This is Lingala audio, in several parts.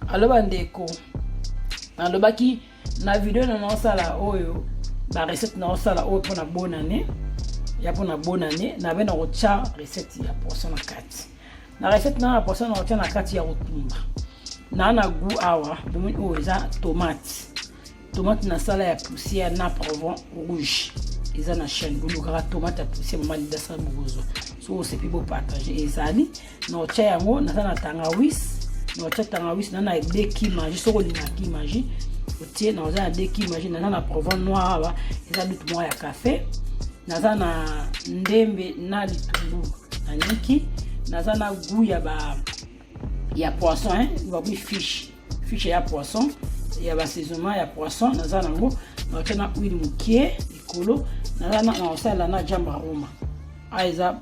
Alors bandeko nalobaki na video na sala oyo ba recette na sala oyo pour na bonne année ya pour na bonne année na bena rocha recette ya poisson na kati na recette na poisson na rocha na kati ya rotumba na goût awa donc oyo za tomate na sala ya poussière na poivron rouge eza na chaîne bolukaka tomate ya poussière mama lidasa bozo so c'est plus beau partager ezali na rocha yango na na tangawisi na tangawisi na 2 kimaji soko lina kimaji otie na za 2 kimaji na na poivron noir ba eza lutu mo ya café na na ndembe na litungulu na niki na na goût ya poisson va bi fish ya poisson ya assaisonnement ya poisson na nango na tena huile mukie likolo na osala na jambaroma aiza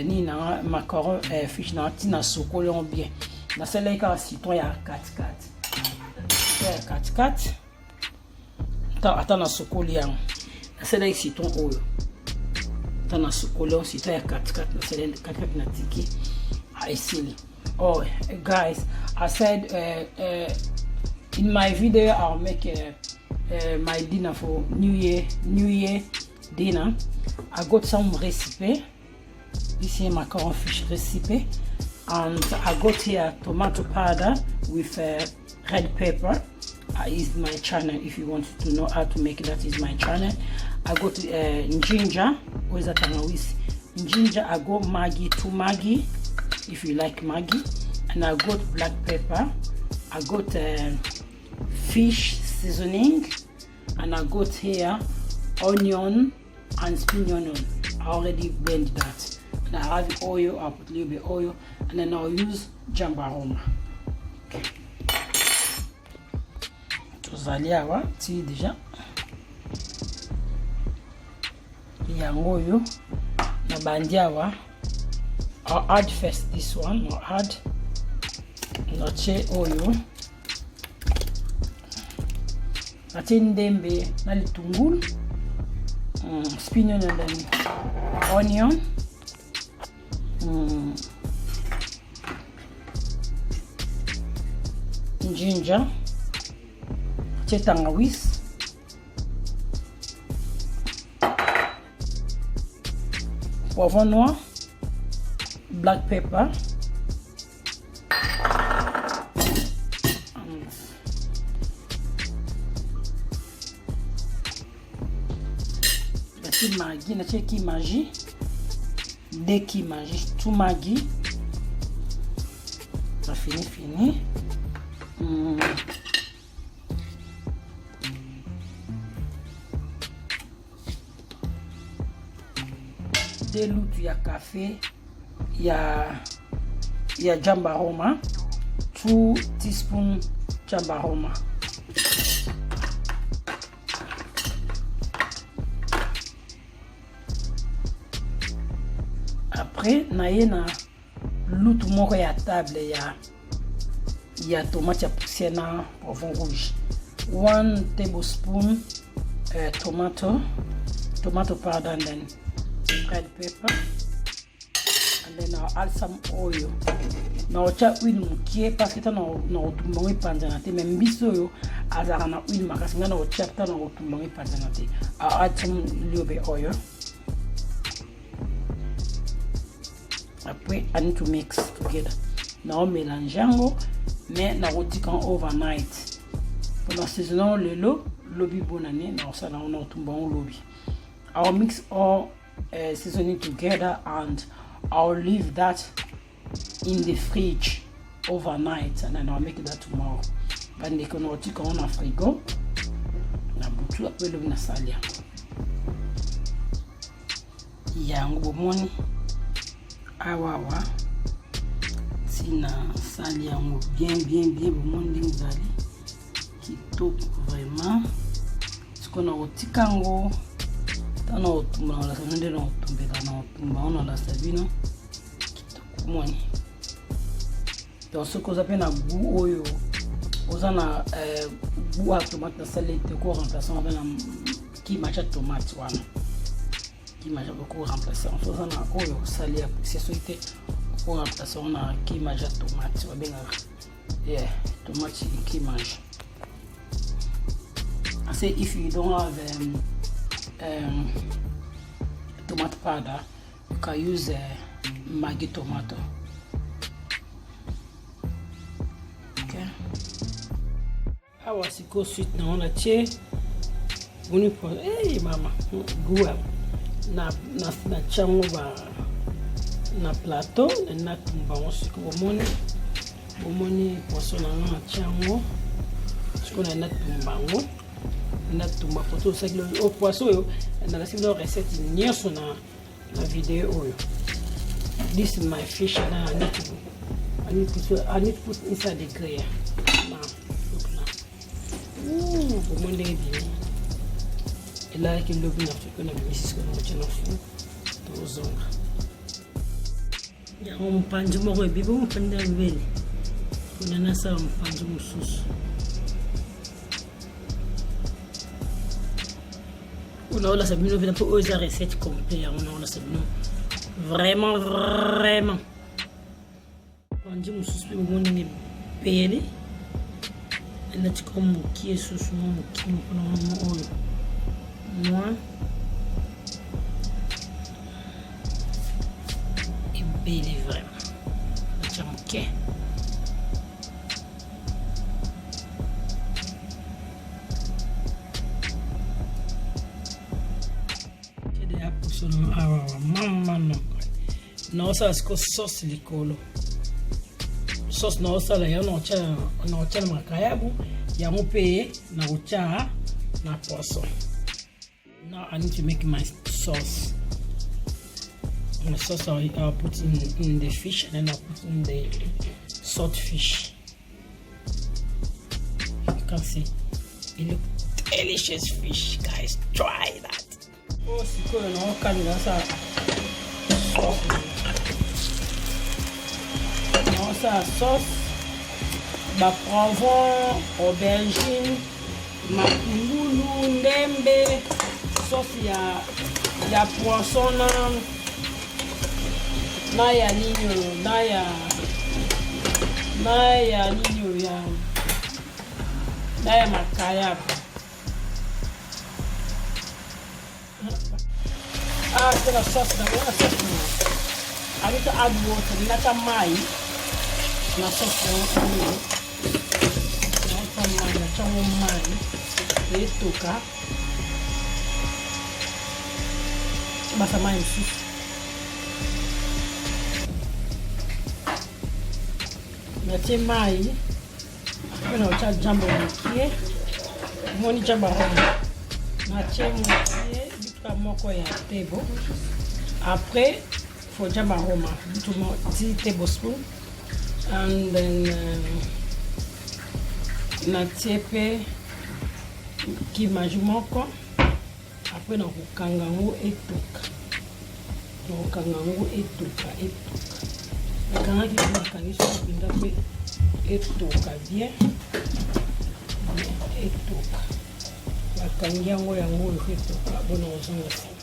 ni na macaron fish na tina sokolo bien na celle ka citron ya 4 ata na sokolo yango na celle citron oyo ata na sokolo citron ya 4 na celle 4 na tiki aisili. Oh guys, I said in my video I'll make my dinner for New Year dinner. I got some recipe. This is macaron fish recipe, and I got here tomato powder with red pepper. Is my channel. If you want to know how to make it, that is my channel. I got ginger. What is that? Ginger. I got Maggi, 2 Maggi. If you like Maggi, and I got black pepper, I got fish seasoning, and I got here onion and spring onion. I already blend that, and I have oil. I'll put a little bit oil, and then I'll use jambaroma. Okay. Tuzaliawa ti déjà yango yo na bandiawa. I'll add first this one. I'll add noche oil. Noche ndembe na litungulu, spring onion and then onion, ginger, tangawisi, poivron noir, black pepper, Maggi, na cheki Maggi, 2 kimaji, 2 Maggi, ça fini. Des loutu ya café, ya jambaroma, 2 teaspoons jambaroma. Après na loutu moko ya table ya tomate ya poussière na poivron rouge, 1 tablespoon tomato powder, and then red pepper, and then I'll add some oil. Na ocha huile mukie parce que na otumbango panzana te, même biso yo azara na huile makasi ngana ocha ta na otumbango panzana te. I'll add some little bit oil. Après, I need to mix together. Now mélange yango, mais na rotikan overnight. Pour la saison le lobby bonne année, na osala on otumbango lobby. I'll mix all seasoning together, and I'll leave that in the fridge overnight, and then I'll make that tomorrow. But they can take on a frigo. Na butu après le na salia. Yango bomoni awawa tina salia yango bien bomoni ngzali kitoko vraiment. Sikona otikango tana otumba na sanende na otumbeka na otumba ona la sabino kitoko mwani. Donc ce qu'on appelle un goût oyo ozana goût à tomate na salade ko remplaçant avec qui matcha tomate wana qui matcha beaucoup remplaçant en faisant oyo salia c'est souhaité ko remplaçant na qui matcha tomate wa benga Yeah, tomate ikimage. I say if you don't have tomato powder, you can use Maggi tomato. Okay. Awa siko sweet na ona che. Buni po. Hey mama, gua na chango ba na plateau na tumba siko bomoni poisson na chango. Siko na tumba ngo. Na tumba photo ça le poisson yo na la silo recette nyoso na video oyo. This is my fish and I need to put inside the grill. Now look now. Bomoni bi. Ela ki lobi na fiko na bisis ko no chana fu to zonga. Ya mpanji mo ko bibo mpanda mbele. Kuna nasa mpanji mususu. On a sabino vient pour oser recette complète. On a sabino vraiment. On dit mon suspect mon nez payé. Elle a dit comme qui est sous son nom qui me prend moi. Et belle vraiment. La chamque. Mama no. Na osa siko sauce likolo. Sauce na osa la ya no cha makayabu ya mupe na ucha na poisson. Now I need to make my sauce. The sauce I'll put in the fish and then I'll put in the salt fish. You can see it looks delicious fish, guys. Try that. Oh, c'est quoi le nom calme ça? Non, ça sauce, ba poivron, aubergine, makulu, ndembe, sauce ya poisson na ya nino, na ya makaya. C'est la sauce d'abord, la sauce. Avec add water, la tamai, la sauce la tamai, la chamomai, et toka. Basta mai ici. La tamai, on a déjà jambo mokie, moni jambo na chemokie. Moko ya table. Après, faut déjà aroma. 10 tablespoons. And then na tiepe ki majumoko. Après na kukanga ngo etuka. Na kukanga ngo etuka. Na kanga ki makangisha kupinda pe etuka bien. Etuka. Kangia ngo ya ngo ifito bona uzungu sana.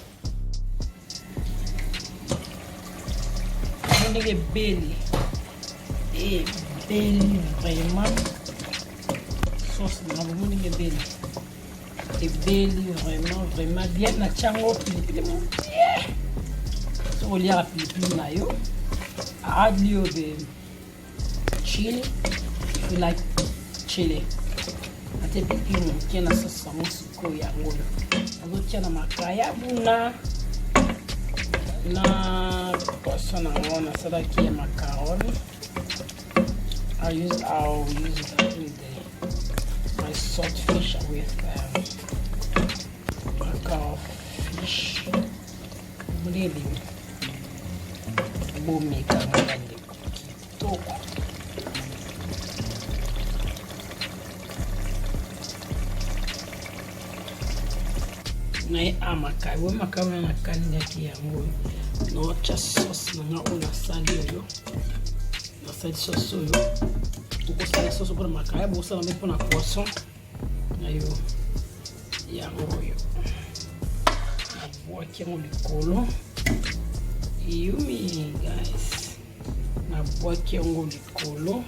Ndege beli. Beli vraiment. Sauce na bomoni nge beli. Beli vraiment bien na chango pilipili mo. So lia pilipili na yo. Add little bit chili if you like chili. Ate pilipili kiana sauce samosi ko ya ngolo. Azotia na makaya buna na poisson ngona sadaki ya macaroni. I'll use it in my salt fish with macao fish. Really bomi kama ndani kitoko. Na amakai we makama na kanya kiyango no cha sauce na una sali yo na sali sauce yo uko sali sauce pour makai bo sala me pona poisson na yo yango yo na boa kiyango likolo yumi guys na boa kiyango likolo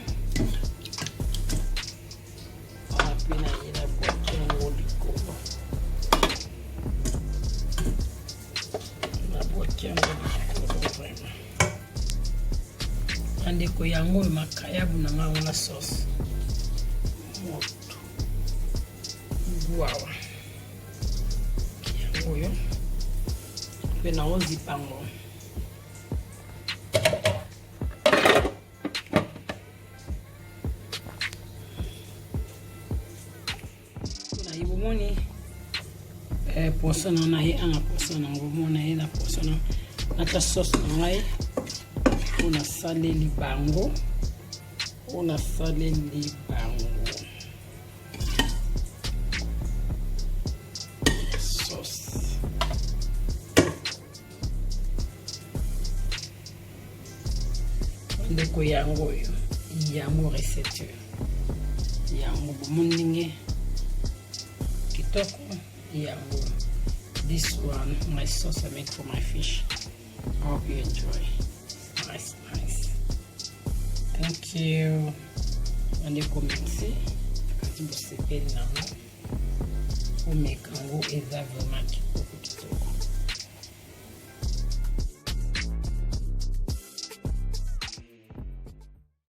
ndeko yango makayabu na nga na sauce moto guawa yango yo pe na ozipango na ibomoni poisson na ye anga poisson na ngomona ye na poisson na ta sauce na ngai on a saleli bango sauce ndeko yango yo yango recette yango bomondinge kitoko yango. This one my sauce I make for my fish. I hope you enjoy. Nice. Thank you. On est commencé. Quand vous savez, on met kango et ça vraiment